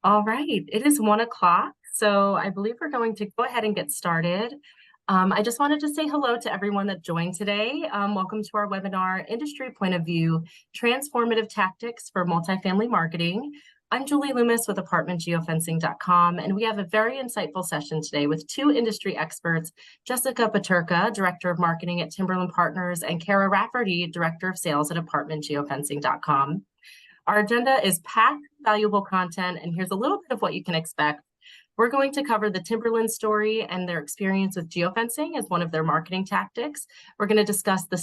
All right, it is 1 o'clock, so I believe we're going to go ahead and get started. I just wanted to say hello to everyone that joined today. Welcome to our webinar, Industry Point of View, Transformative Tactics for Multifamily Marketing. I'm Julie Loomis with apartmentgeofencing.com, and we have a very insightful session today with two industry experts, Jessica Peterka, Director of Marketing at Timberland Partners, and Kara Rafferty, Director of Sales at apartmentgeofencing.com. Our agenda is packed valuable content, and here's a little bit of what you can expect. We're going to cover the Timberland story and their experience with geofencing as one of their marketing tactics. We're going to discuss the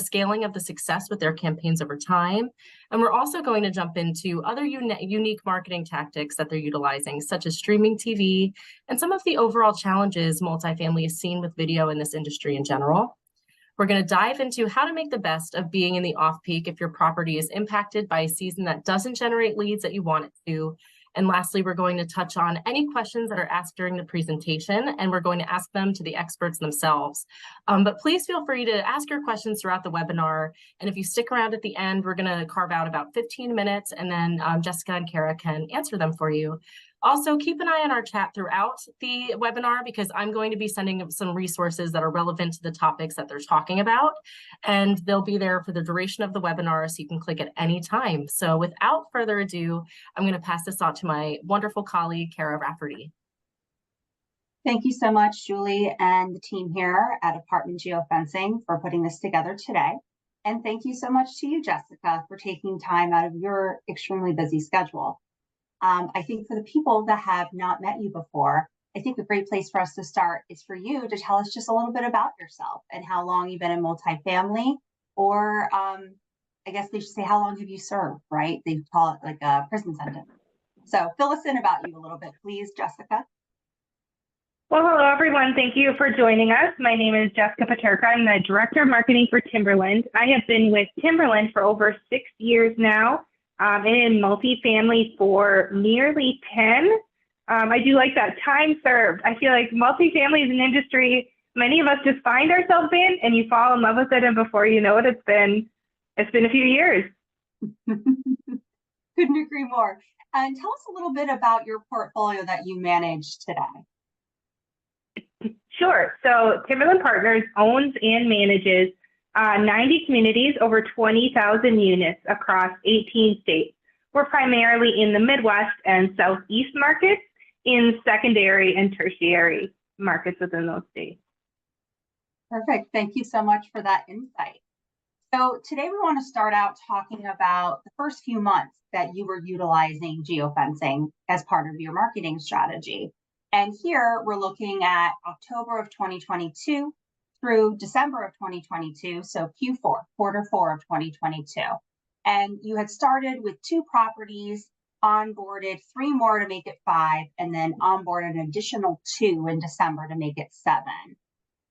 scaling of the success with their campaigns over time. And we're also going to jump into other unique marketing tactics that they're utilizing, such as streaming TV, and some of the overall challenges multifamily is seen with video in this industry in general. We're going to dive into how to make the best of being in the off-peak if your property is impacted by a season that doesn't generate leads that you want it to. And lastly, we're going to touch on any questions that are asked during the presentation, and we're going to ask them to the experts themselves. But please feel free to ask your questions throughout the webinar. And if you stick around at the end, we're going to carve out about 15 minutes, and then Jessica and Kara can answer them for you. Also, keep an eye on our chat throughout the webinar because I'm going to be sending some resources that are relevant to the topics that they're talking about, and they'll be there for the duration of the webinar, so you can click at any time. So without further ado, I'm going to pass this on to my wonderful colleague, Kara Rafferty. Thank you so much, Julie, and the team here at Apartment Geofencing for putting this together today. And thank you so much to you, Jessica, for taking time out of your extremely busy schedule. I think for the people that have not met you before, I think a great place for us to start is for you to tell us just a little bit about yourself and how long you've been in multifamily, or I guess they should say, how long have you served, right? They call it like a prison sentence. So fill us in about you a little bit, please, Jessica. Well, hello, everyone. Thank you for joining us. My name is Jessica Peterka. I'm the Director of Marketing for Timberland. I have been with Timberland for over 6 years now. In multifamily for nearly 10. I do like that time served. I feel like multifamily is an industry many of us just find ourselves in, and you fall in love with it, and before you know it, it's been a few years. Couldn't agree more. And tell us a little bit about your portfolio that you manage today. Sure. So Timberland Partners owns and manages 90 communities, over 20,000 units across 18 states. We're primarily in the Midwest and Southeast markets, in secondary and tertiary markets within those states. Perfect. Thank you so much for that insight. So today we want to start out talking about the first few months that you were utilizing geofencing as part of your marketing strategy. And here we're looking at October of 2022 through December of 2022, so Q4, quarter 4 of 2022. And you had started with 2 properties, onboarded 3 more to make it 5, and then onboarded an additional 2 in December to make it 7.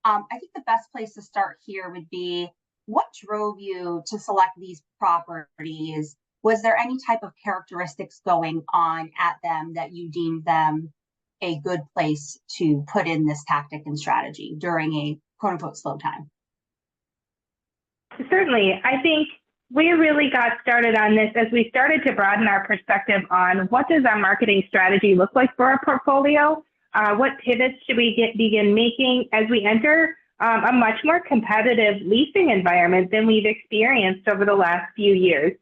I think the best place to start here would be, what drove you to select these properties? Was there any type of characteristics going on at them that you deemed them a good place to put in this tactic and strategy during a quote unquote slow time? Certainly. I think we really got started on this as we started to broaden our perspective on what does our marketing strategy look like for our portfolio? What pivots should we begin making as we enter a much more competitive leasing environment than we've experienced over the last few years?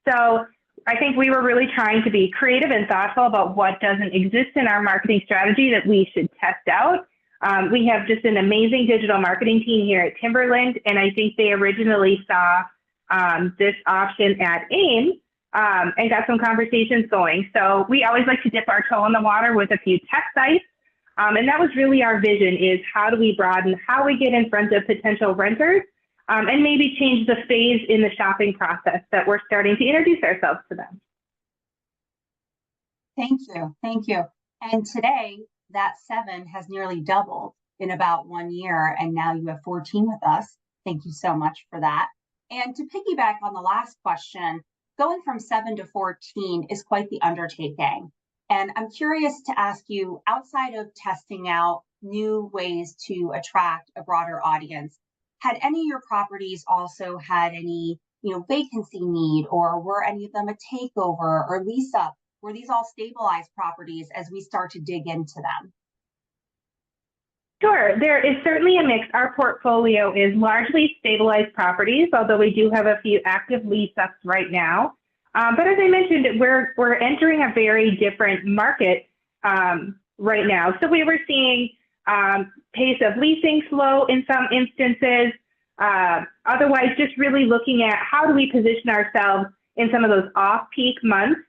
So I think we were really trying to be creative and thoughtful about what doesn't exist in our marketing strategy that we should test out. We have just an amazing digital marketing team here at Timberland, and I think they originally saw this option at AIM and got some conversations going. So we always like to dip our toe in the water with a few test sites, and that was really our vision, is how do we broaden how we get in front of potential renters and maybe change the phase in the shopping process that we're starting to introduce ourselves to them. Thank you. Thank you. And today, that 7 has nearly doubled in about 1 year, and now you have 14 with us. Thank you so much for that. And to piggyback on the last question, going from 7 to 14 is quite the undertaking. And I'm curious to ask you, outside of testing out new ways to attract a broader audience, had any of your properties also had any vacancy need, or were any of them a takeover or lease up were these all stabilized properties as we start to dig into them? Sure, there is certainly a mix. Our portfolio is largely stabilized properties, although we do have a few active lease-ups right now. But as I mentioned, we're entering a very different market right now. So we were seeing pace of leasing slow in some instances. Otherwise, just really looking at how do we position ourselves in some of those off-peak months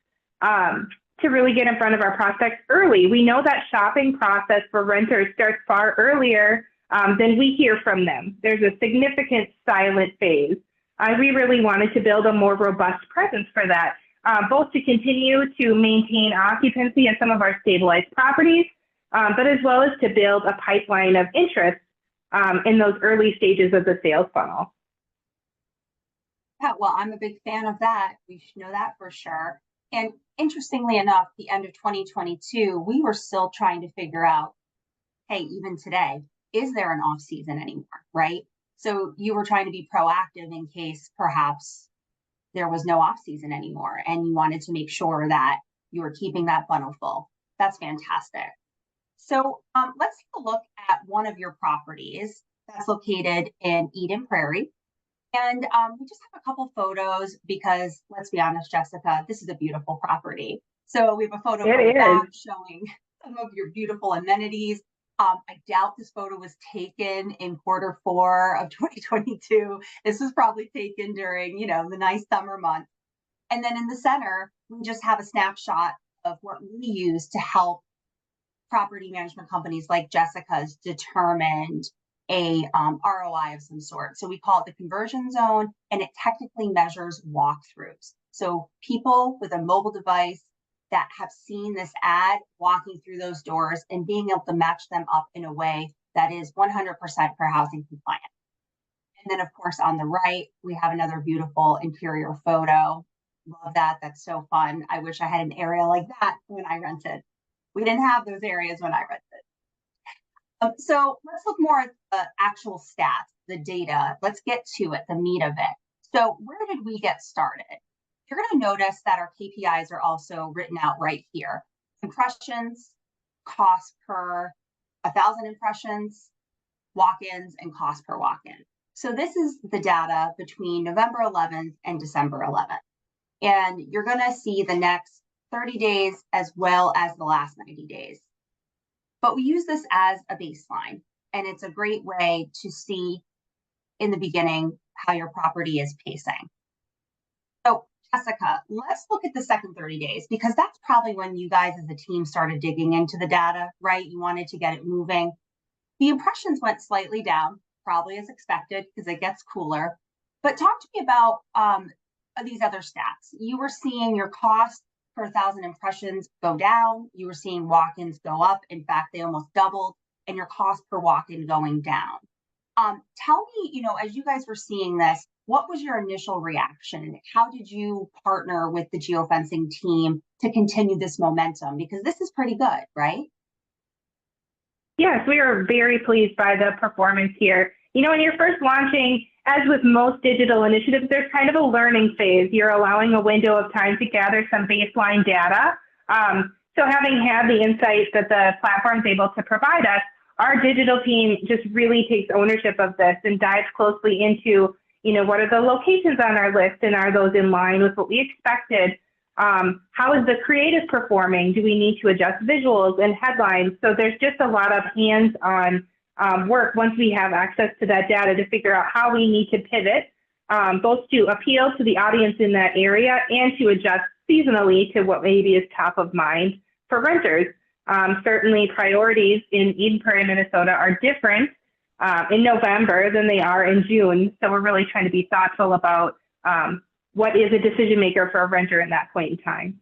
to really get in front of our prospects early. We know that shopping process for renters starts far earlier than we hear from them. There's a significant silent phase. We really wanted to build a more robust presence for that, both to continue to maintain occupancy in some of our stabilized properties, but as well as to build a pipeline of interest in those early stages of the sales funnel. Yeah, well, I'm a big fan of that. We should know that for sure. And interestingly enough, the end of 2022, we were still trying to figure out, hey, even today, is there an off season anymore, right? So you were trying to be proactive in case perhaps there was no off season anymore, and you wanted to make sure that you were keeping that funnel full. That's fantastic. So let's take a look at one of your properties that's located in Eden Prairie. And we just have a couple photos because, let's be honest, Jessica, this is a beautiful property. So we have a photo from the back showing some of your beautiful amenities. I doubt this photo was taken in Q4 of 2022. This was probably taken during, the nice summer months. And then in the center, we just have a snapshot of what we use to help property management companies like Jessica's determine a ROI of some sort. So we call it the conversion zone, and it technically measures walkthroughs. So people with a mobile device that have seen this ad walking through those doors and being able to match them up in a way that is 100% for housing compliant. And then of course, on the right, we have another beautiful interior photo. Love that. That's so fun. I wish I had an area like that when I rented. We didn't have those areas when I rented. So let's look more at the actual stats, the data. Let's get to it, the meat of it. So where did we get started? You're going to notice that our KPIs are also written out right here. Impressions, cost per 1,000 impressions, walk-ins, and cost per walk-in. So this is the data between November 11th and December 11th. And you're going to see the next 30 days as well as the last 90 days. But we use this as a baseline, and it's a great way to see in the beginning how your property is pacing. So Jessica, let's look at the second 30 days, because that's probably when you guys as a team started digging into the data, right? You wanted to get it moving. The impressions went slightly down, probably as expected, because it gets cooler. But talk to me about these other stats. You were seeing your cost per 1,000 impressions go down. You were seeing walk-ins go up. In fact, they almost doubled, and your cost per walk-in going down. Tell me, as you guys were seeing this, what was your initial reaction? How did you partner with the geofencing team to continue this momentum? Because this is pretty good, right? Yes, we are very pleased by the performance here. When you're first launching, as with most digital initiatives, there's kind of a learning phase. You're allowing a window of time to gather some baseline data. So having had the insights that the platform is able to provide us, our digital team just really takes ownership of this and dives closely into, what are the locations on our list, and are those in line with what we expected? How is the creative performing? Do we need to adjust visuals and headlines? So there's just a lot of hands-on work once we have access to that data to figure out how we need to pivot, both to appeal to the audience in that area and to adjust seasonally to what maybe is top of mind for renters. Certainly priorities in Eden Prairie, Minnesota are different in November than they are in June. So we're really trying to be thoughtful about what is a decision maker for a renter in that point in time.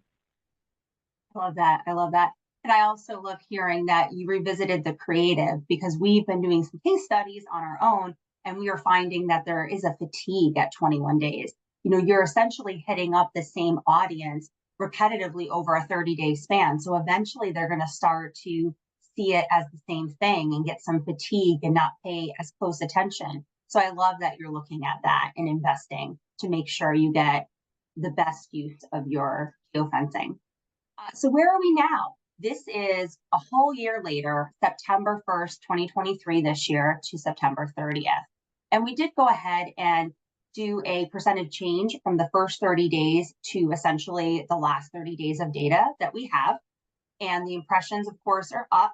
I love that. I love that. And I also love hearing that you revisited the creative, because we've been doing some case studies on our own, and we are finding that there is a fatigue at 21 days. You're essentially hitting up the same audience repetitively over a 30-day span. So eventually they're going to start to see it as the same thing and get some fatigue and not pay as close attention. So I love that you're looking at that and investing to make sure you get the best use of your geofencing. So where are we now? This is a whole year later, September 1st, 2023 this year to September 30th. And we did go ahead and do a percentage change from the first 30 days to essentially the last 30 days of data that we have. And the impressions, of course, are up.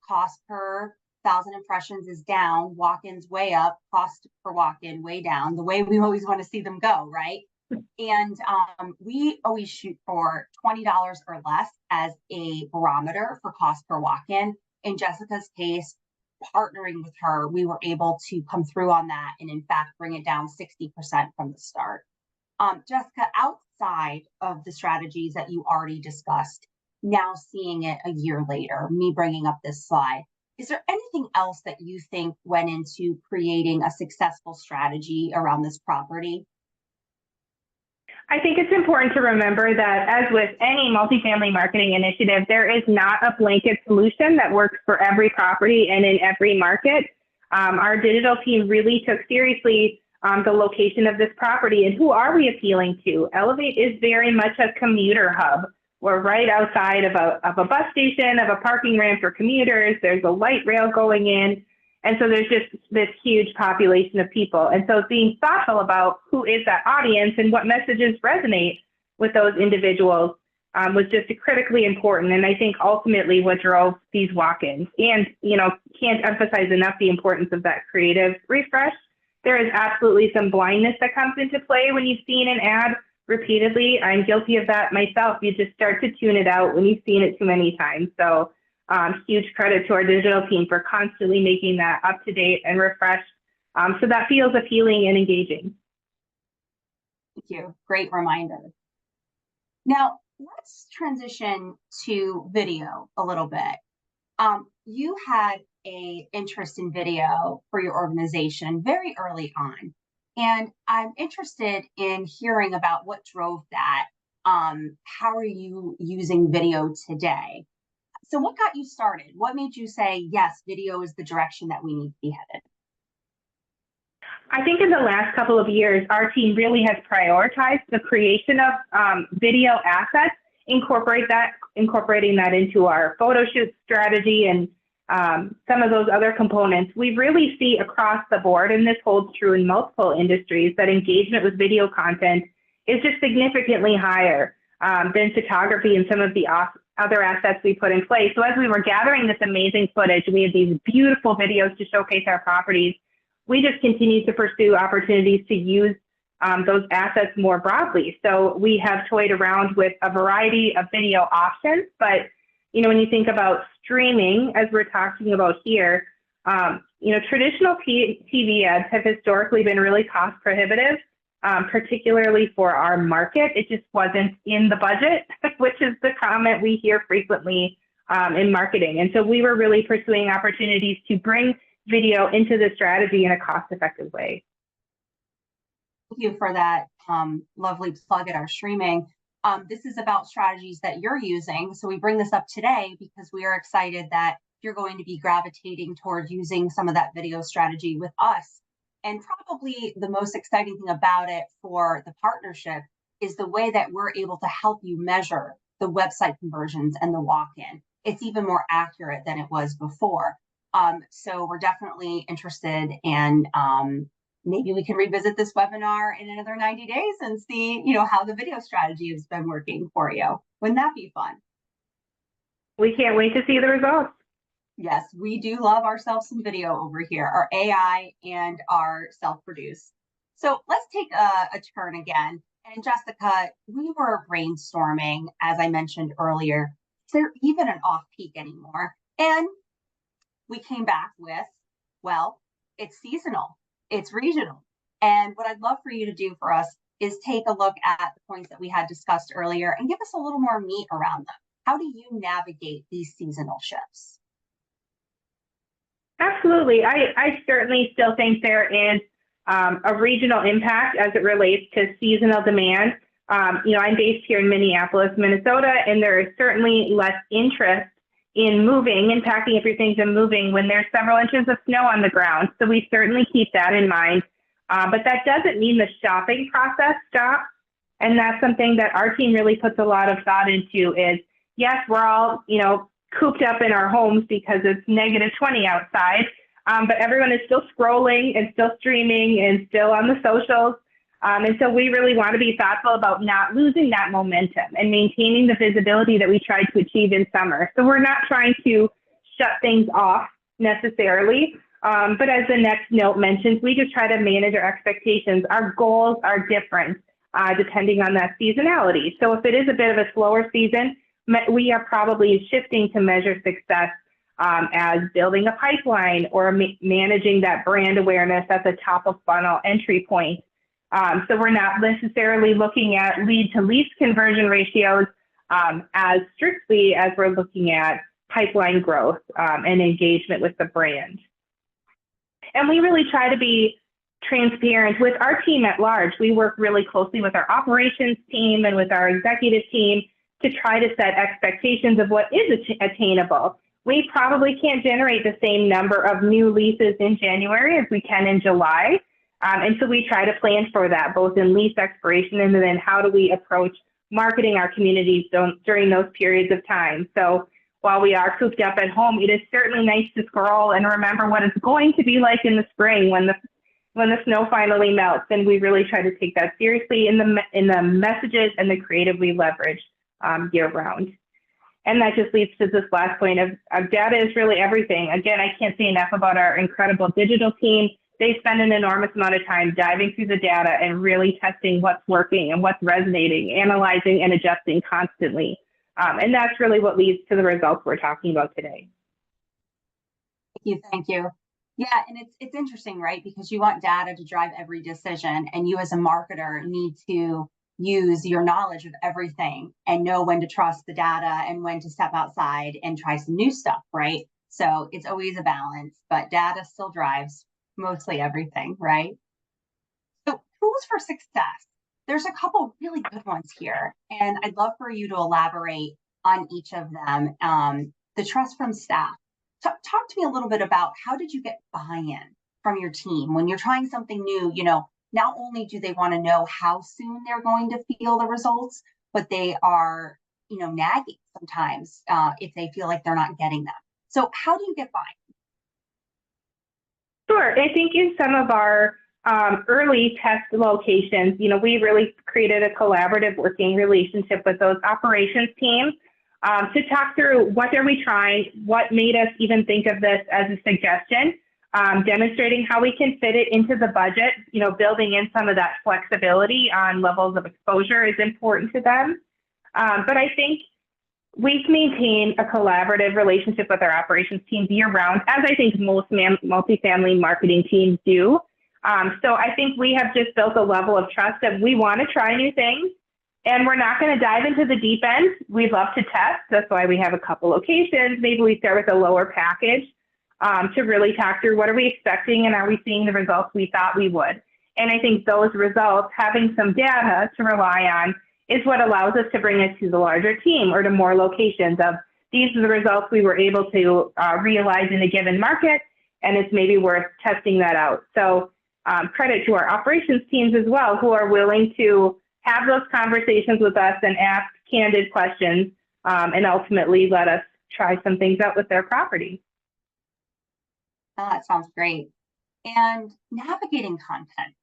Cost per 1,000 impressions is down. Walk-ins way up. Cost per walk-in way down. The way we always want to see them go, right? And we always shoot for $20 or less as a barometer for cost per walk-in. In Jessica's case, partnering with her, we were able to come through on that and in fact bring it down 60% from the start. Jessica, outside of the strategies that you already discussed, now seeing it a year later, me bringing up this slide, is there anything else that you think went into creating a successful strategy around this property? I think it's important to remember that, as with any multifamily marketing initiative, there is not a blanket solution that works for every property and in every market. Our digital team really took seriously the location of this property and who are we appealing to. Elevate is very much a commuter hub. We're right outside of a bus station, of a parking ramp for commuters. There's a light rail going in. And so there's just this huge population of people. And so being thoughtful about who is that audience and what messages resonate with those individuals was just critically important. And I think ultimately what drove these walk-ins. And, can't emphasize enough the importance of that creative refresh. There is absolutely some blindness that comes into play when you've seen an ad repeatedly. I'm guilty of that myself. You just start to tune it out when you've seen it too many times. So huge credit to our digital team for constantly making that up to date and refreshed so that feels appealing and engaging. Thank you. Great reminder. Now, let's transition to video a little bit. You had an interest in video for your organization very early on, and I'm interested in hearing about what drove that. How are you using video today? So what got you started? What made you say, yes, video is the direction that we need to be headed? I think in the last couple of years, our team really has prioritized the creation of video assets, incorporating that into our photo shoot strategy and some of those other components. We really see across the board, and this holds true in multiple industries, that engagement with video content is just significantly higher than photography and some of the other assets we put in place. So as we were gathering this amazing footage, we had these beautiful videos to showcase our properties. We just continued to pursue opportunities to use those assets more broadly. So we have toyed around with a variety of video options, but when you think about streaming, as we're talking about here, traditional TV ads have historically been really cost prohibitive. Particularly for our market. It just wasn't in the budget, which is the comment we hear frequently in marketing. And so we were really pursuing opportunities to bring video into the strategy in a cost-effective way. Thank you for that lovely plug at our streaming. This is about strategies that you're using. So we bring this up today because we are excited that you're going to be gravitating toward using some of that video strategy with us. And probably the most exciting thing about it for the partnership is the way that we're able to help you measure the website conversions and the walk-in. It's even more accurate than it was before. So we're definitely interested in maybe we can revisit this webinar in another 90 days and see, how the video strategy has been working for you. Wouldn't that be fun? We can't wait to see the results. Yes, we do love ourselves some video over here, our AI and our self-produced. So let's take a turn again. And Jessica, we were brainstorming, as I mentioned earlier, is there even an off-peak anymore? And we came back with, well, it's seasonal, it's regional. And what I'd love for you to do for us is take a look at the points that we had discussed earlier and give us a little more meat around them. How do you navigate these seasonal shifts? Absolutely. I certainly still think there is a regional impact as it relates to seasonal demand. I'm based here in Minneapolis, Minnesota, and there is certainly less interest in moving and packing up your things and moving when there's several inches of snow on the ground. So we certainly keep that in mind. But that doesn't mean the shopping process stops. And that's something that our team really puts a lot of thought into is yes, we're all, cooped up in our homes because it's -20 outside, but everyone is still scrolling and still streaming and still on the socials. And so we really want to be thoughtful about not losing that momentum and maintaining the visibility that we tried to achieve in summer. So we're not trying to shut things off necessarily. But as the next note mentions, we just try to manage our expectations. Our goals are different depending on that seasonality. So if it is a bit of a slower season, we are probably shifting to measure success as building a pipeline or managing that brand awareness at the top of funnel entry point. So we're not necessarily looking at lead to lease conversion ratios as strictly as we're looking at pipeline growth and engagement with the brand. And we really try to be transparent with our team at large. We work really closely with our operations team and with our executive team to try to set expectations of what is attainable. We probably can't generate the same number of new leases in January as we can in July. And so we try to plan for that, both in lease expiration and then how do we approach marketing our communities during those periods of time. So while we are cooped up at home, it is certainly nice to scroll and remember what it's going to be like in the spring when the snow finally melts. And we really try to take that seriously in the messages and the creative we leverage year round. And that just leads to this last point of data is really everything. Again, I can't say enough about our incredible digital team. They spend an enormous amount of time diving through the data and really testing what's working and what's resonating, analyzing and adjusting constantly. And that's really what leads to the results we're talking about today. Thank you. Yeah, and it's interesting, right? Because you want data to drive every decision, and you as a marketer need to use your knowledge of everything and know when to trust the data and when to step outside and try some new stuff, right? So it's always a balance, but data still drives mostly everything, right? So tools for success. There's a couple really good ones here, and I'd love for you to elaborate on each of them. The trust from staff. Talk to me a little bit about how did you get buy-in from your team when you're trying something new? Not only do they want to know how soon they're going to feel the results, but they are, nagging sometimes if they feel like they're not getting them. So how do you get buy-in? Sure. I think in some of our early test locations, we really created a collaborative working relationship with those operations teams to talk through what are we trying, what made us even think of this as a suggestion, demonstrating how we can fit it into the budget, building in some of that flexibility on levels of exposure is important to them. But I think we've maintained a collaborative relationship with our operations teams year round, as I think most multifamily marketing teams do. So I think we have just built a level of trust that we want to try new things and we're not going to dive into the deep end. We love to test. That's why we have a couple locations. Maybe we start with a lower package to really talk through what are we expecting and are we seeing the results we thought we would. And I think those results, having some data to rely on, is what allows us to bring it to the larger team or to more locations of these are the results we were able to realize in a given market, and it's maybe worth testing that out. So credit to our operations teams as well, who are willing to have those conversations with us and ask candid questions and ultimately let us try some things out with their property. That sounds great. And navigating content.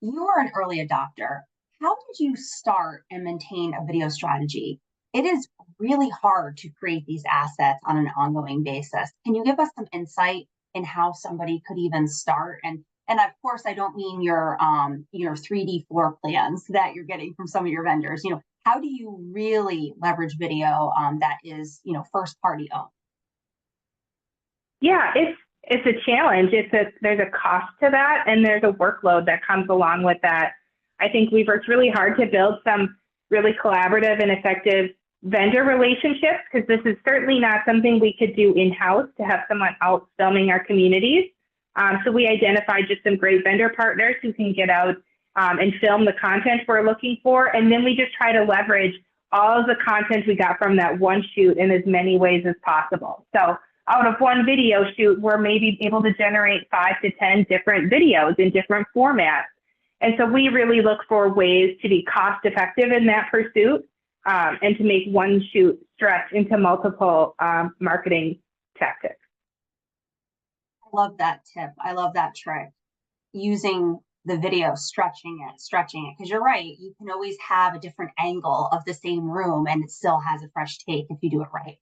You are an early adopter. How did you start and maintain a video strategy? It is really hard to create these assets on an ongoing basis. Can you give us some insight in how somebody could even start? And of course, I don't mean your 3D floor plans that you're getting from some of your vendors. How do you really leverage video that is, first party owned? Yeah, it's a challenge. There's a cost to that, and there's a workload that comes along with that. I think we've worked really hard to build some really collaborative and effective vendor relationships, because this is certainly not something we could do in-house to have someone out filming our communities. So we identified just some great vendor partners who can get out and film the content we're looking for. And then we just try to leverage all of the content we got from that one shoot in as many ways as possible. So out of one video shoot, we're maybe able to generate 5 to 10 different videos in different formats. And so we really look for ways to be cost effective in that pursuit and to make one shoot stretch into multiple marketing tactics. I love that tip. I love that trick. Using the video, stretching it, because you're right. You can always have a different angle of the same room and it still has a fresh take if you do it right.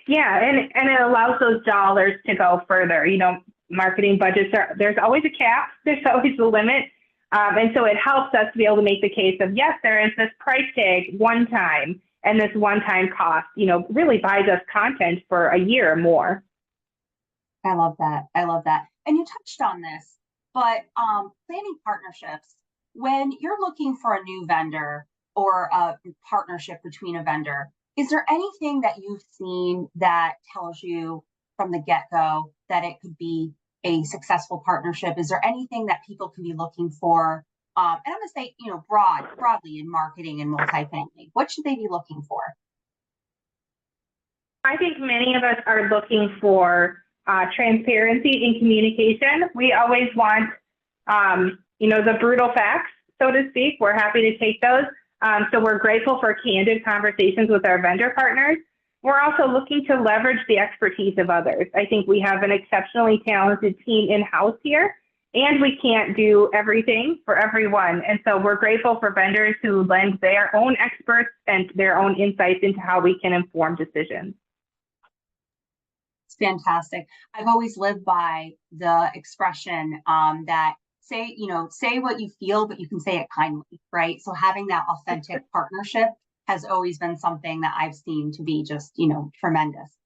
Yeah, and it allows those dollars to go further. You know, marketing budgets there's always a cap, there's always a limit. And so it helps us to be able to make the case of, yes, there is this price tag one time, and this one-time cost, you know, really buys us content for a year or more. I love that. I love that. And you touched on this, but planning partnerships, when you're looking for a new vendor or a partnership between a vendor, is there anything that you've seen that tells you from the get-go that it could be a successful partnership? Is there anything that people can be looking for? And I'm going to say, you know, broadly in marketing and multifamily, what should they be looking for? I think many of us are looking for transparency in communication. We always want, you know, the brutal facts, so to speak. We're happy to take those. So we're grateful for candid conversations with our vendor partners. We're also looking to leverage the expertise of others. I think we have an exceptionally talented team in-house here, and we can't do everything for everyone. And so we're grateful for vendors who lend their own experts and their own insights into how we can inform decisions. It's fantastic. I've always lived by the expression that say what you feel, but you can say it kindly, right? So having that authentic partnership has always been something that I've seen to be just, you know, tremendous.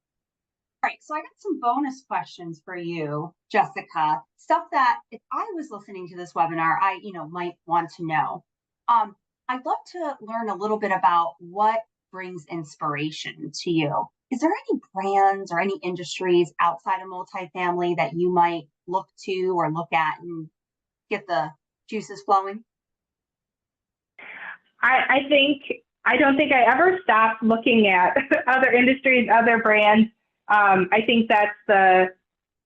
All right, so I got some bonus questions for you, Jessica. Stuff that if I was listening to this webinar, I, you know, might want to know. I'd love to learn a little bit about what brings inspiration to you. Is there any brands or any industries outside of multifamily that you might look to or look at and get the juices flowing? I don't think I ever stopped looking at other industries, other brands. I think that's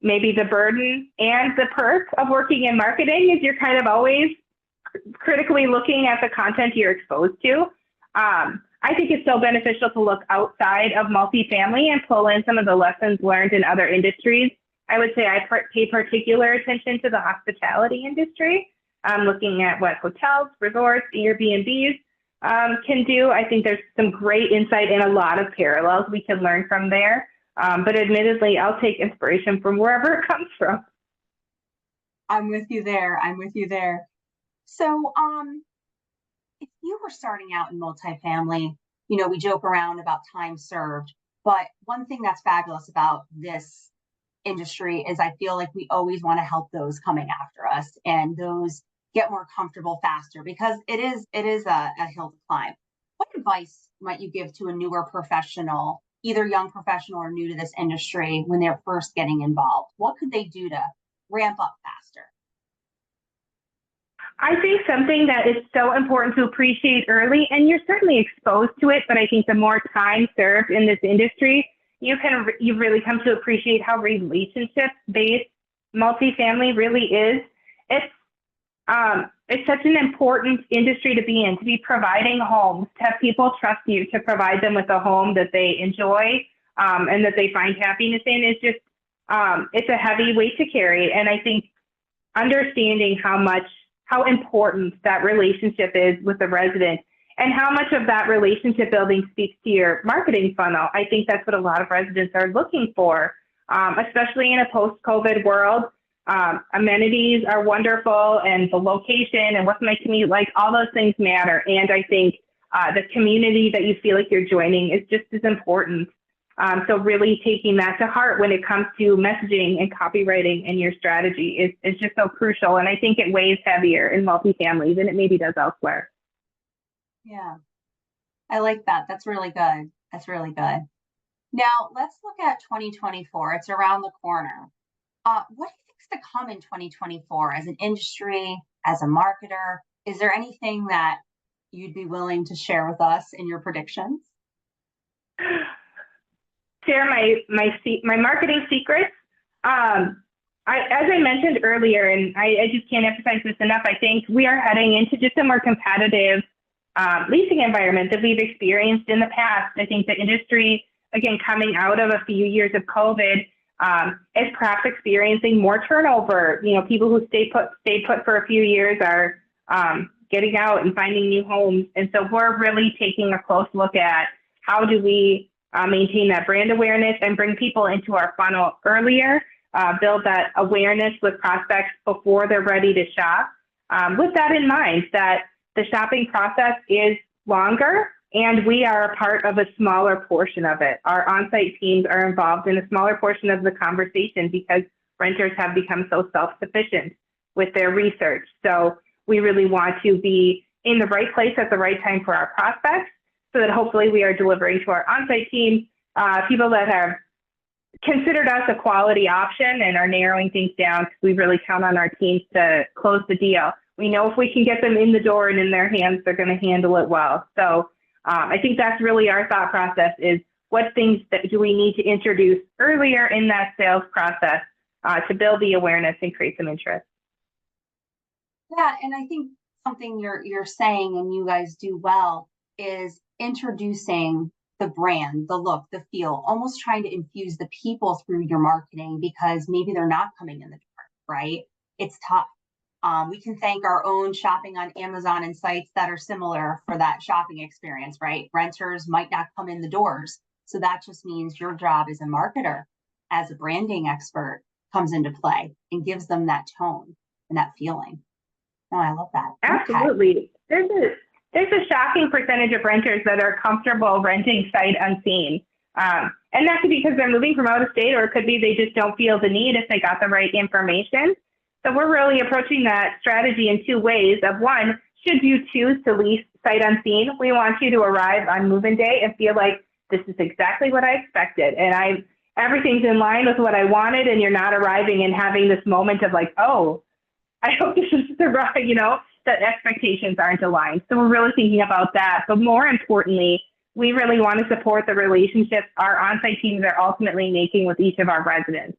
maybe the burden and the perk of working in marketing is you're kind of always critically looking at the content you're exposed to. I think it's so beneficial to look outside of multifamily and pull in some of the lessons learned in other industries. I would say I pay particular attention to the hospitality industry, looking at what hotels, resorts, Airbnbs can do. I think there's some great insight and a lot of parallels we can learn from there. But admittedly, I'll take inspiration from wherever it comes from. I'm with you there. I'm with you there. So if you were starting out in multifamily, you know, we joke around about time served, but one thing that's fabulous about this industry is I feel like we always want to help those coming after us and those get more comfortable faster because it is a hill to climb. What advice might you give to a newer professional, either young professional or new to this industry when they're first getting involved? What could they do to ramp up faster? I think something that is so important to appreciate early, and you're certainly exposed to it, but I think the more time served in this industry, you really come to appreciate how relationship-based multifamily really is. It's such an important industry to be in, to be providing homes, to have people trust you to provide them with a home that they enjoy and that they find happiness in is just, it's a heavy weight to carry. And I think understanding how important that relationship is with the resident and how much of that relationship building speaks to your marketing funnel. I think that's what a lot of residents are looking for, especially in a post-COVID world. Amenities are wonderful and the location and what's my commute like, all those things matter. And I think the community that you feel like you're joining is just as important. So really taking that to heart when it comes to messaging and copywriting and your strategy is just so crucial. And I think it weighs heavier in multifamily than it maybe does elsewhere. Yeah, I like that. That's really good. That's really good. Now let's look at 2024. It's around the corner. What do you think is to come in 2024 as an industry, as a marketer? Is there anything that you'd be willing to share with us in your predictions? Share my marketing secrets. As I mentioned earlier, and I just can't emphasize this enough, I think we are heading into just a more competitive leasing environment that we've experienced in the past. I think the industry, again, coming out of a few years of COVID, is perhaps experiencing more turnover. You know, people who stay put for a few years are getting out and finding new homes. And so we're really taking a close look at how do we maintain that brand awareness and bring people into our funnel earlier, build that awareness with prospects before they're ready to shop. With that in mind, that the shopping process is longer and we are a part of a smaller portion of it. Our on-site teams are involved in a smaller portion of the conversation because renters have become so self-sufficient with their research. So we really want to be in the right place at the right time for our prospects so that hopefully we are delivering to our on-site teams, people that have considered us a quality option and are narrowing things down because we really count on our teams to close the deal. We know if we can get them in the door and in their hands, they're going to handle it well. So I think that's really our thought process is what things that do we need to introduce earlier in that sales process to build the awareness and create some interest. Yeah, and I think something you're saying and you guys do well is introducing the brand, the look, the feel, almost trying to infuse the people through your marketing because maybe they're not coming in the door, right? It's tough. We can thank our own shopping on Amazon and sites that are similar for that shopping experience, right? Renters might not come in the doors. So that just means your job as a marketer, as a branding expert, comes into play and gives them that tone and that feeling. Oh, I love that. Absolutely. Okay. There's a shocking percentage of renters that are comfortable renting sight unseen. And that could be because they're moving from out of state, or it could be they just don't feel the need if they got the right information. So we're really approaching that strategy in two ways. Of one, should you choose to lease sight unseen, we want you to arrive on move-in day and feel like this is exactly what I expected. And everything's in line with what I wanted, and you're not arriving and having this moment of like, oh, I hope this is the right, that expectations aren't aligned. So we're really thinking about that. But more importantly, we really want to support the relationships our on-site teams are ultimately making with each of our residents.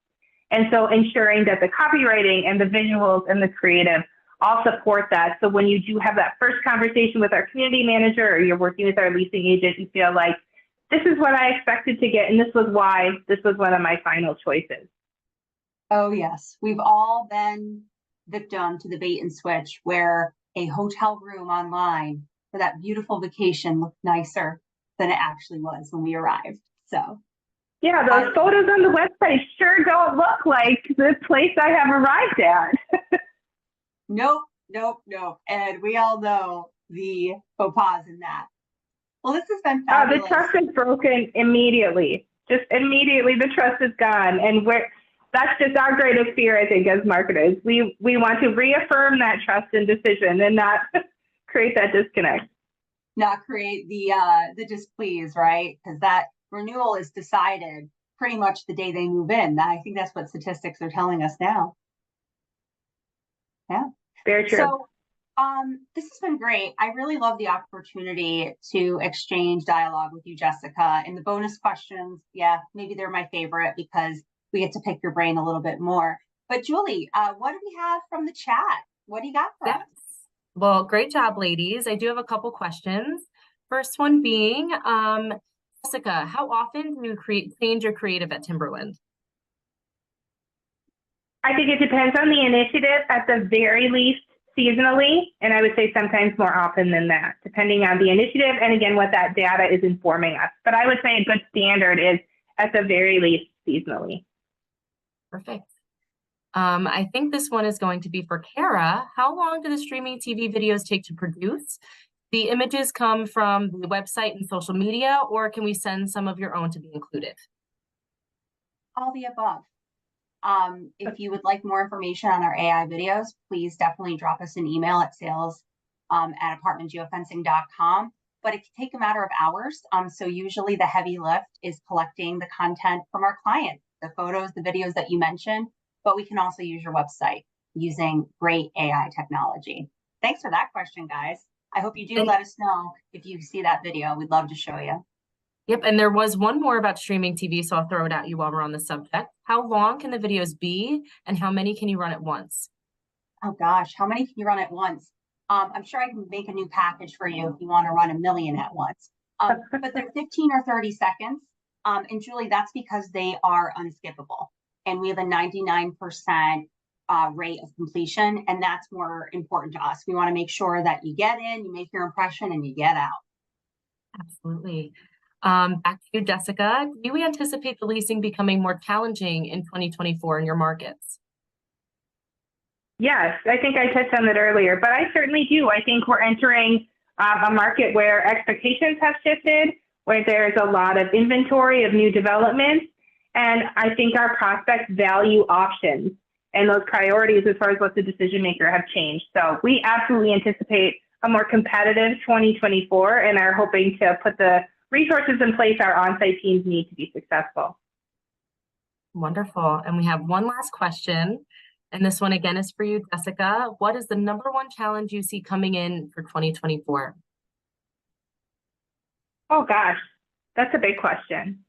And so ensuring that the copywriting and the visuals and the creative all support that. So when you do have that first conversation with our community manager or you're working with our leasing agent, you feel like, this is what I expected to get, and this was why this was one of my final choices. Oh, yes. We've all been victim to the bait and switch where a hotel room online for that beautiful vacation looked nicer than it actually was when we arrived. So yeah, those photos on the website sure don't look like the place I have arrived at. Nope. And we all know the faux pas in that. Well, this has been fabulous. The trust is broken immediately. Just immediately the trust is gone. And that's just our greatest fear, I think, as marketers. We want to reaffirm that trust and decision and not create that disconnect. Not create the displease, right? Because that renewal is decided pretty much the day they move in. I think that's what statistics are telling us now. Yeah. Very true. So this has been great. I really love the opportunity to exchange dialogue with you, Jessica. And the bonus questions, yeah, maybe they're my favorite because we get to pick your brain a little bit more. But Julie, what do we have from the chat? What do you got for us? Well, great job, ladies. I do have a couple questions. First one being, Jessica, how often do you change your creative at Timberland? I think it depends on the initiative, at the very least seasonally, and I would say sometimes more often than that, depending on the initiative and again what that data is informing us. But I would say a good standard is at the very least seasonally. Perfect. I think this one is going to be for Kara. How long do the streaming TV videos take to produce? The images come from the website and social media, or can we send some of your own to be included? All the above. If you would like more information on our AI videos, please definitely drop us an email at sales@apartmentgeofencing.com. But it can take a matter of hours. So usually the heavy lift is collecting the content from our clients, the photos, the videos that you mentioned, but we can also use your website using great AI technology. Thanks for that question, guys. I hope you do let us know if you see that video. We'd love to show you. Yep, and there was one more about streaming TV, so I'll throw it at you while we're on the subject. How long can the videos be, and how many can you run at once? Oh gosh, how many can you run at once? I'm sure I can make a new package for you if you want to run a million at once. But they're 15 or 30 seconds. And Julie, that's because they are unskippable. And we have a 99% rate of completion. And that's more important to us. We want to make sure that you get in, you make your impression, and you get out. Absolutely. Back to you, Jessica. Do we anticipate the leasing becoming more challenging in 2024 in your markets? Yes, I think I touched on that earlier, but I certainly do. I think we're entering a market where expectations have shifted, where there's a lot of inventory of new developments, and I think our prospects value options and those priorities as far as what the decision maker have changed. So we absolutely anticipate a more competitive 2024 and are hoping to put the resources in place our on-site teams need to be successful. Wonderful. And we have one last question. And this one again is for you, Jessica. What is the number one challenge you see coming in for 2024? Oh gosh, that's a big question.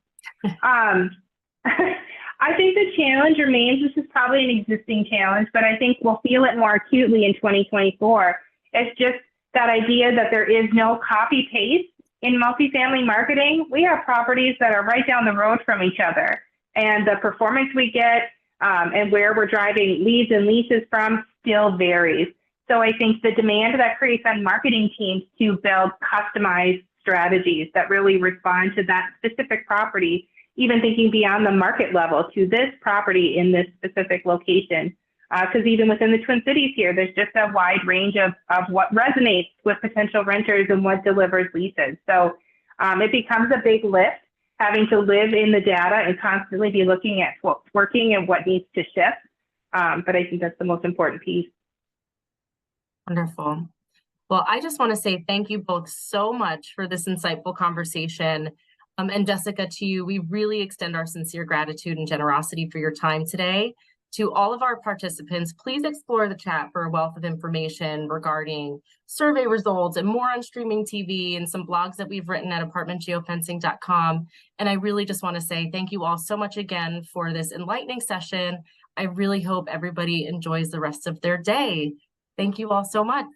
I think the challenge remains, this is probably an existing challenge, but I think we'll feel it more acutely in 2024. It's just that idea that there is no copy paste in multifamily marketing. We have properties that are right down the road from each other, and the performance we get and where we're driving leads and leases from still varies. So I think the demand that creates on marketing teams to build customized strategies that really respond to that specific property, even thinking beyond the market level to this property in this specific location. Because even within the Twin Cities here, there's just a wide range of what resonates with potential renters and what delivers leases. So it becomes a big lift having to live in the data and constantly be looking at what's working and what needs to shift. But I think that's the most important piece. Wonderful. Well, I just want to say thank you both so much for this insightful conversation. And Jessica, to you, we really extend our sincere gratitude and generosity for your time today. To all of our participants, please explore the chat for a wealth of information regarding survey results and more on streaming TV and some blogs that we've written at apartmentgeofencing.com. And I really just want to say thank you all so much again for this enlightening session. I really hope everybody enjoys the rest of their day. Thank you all so much.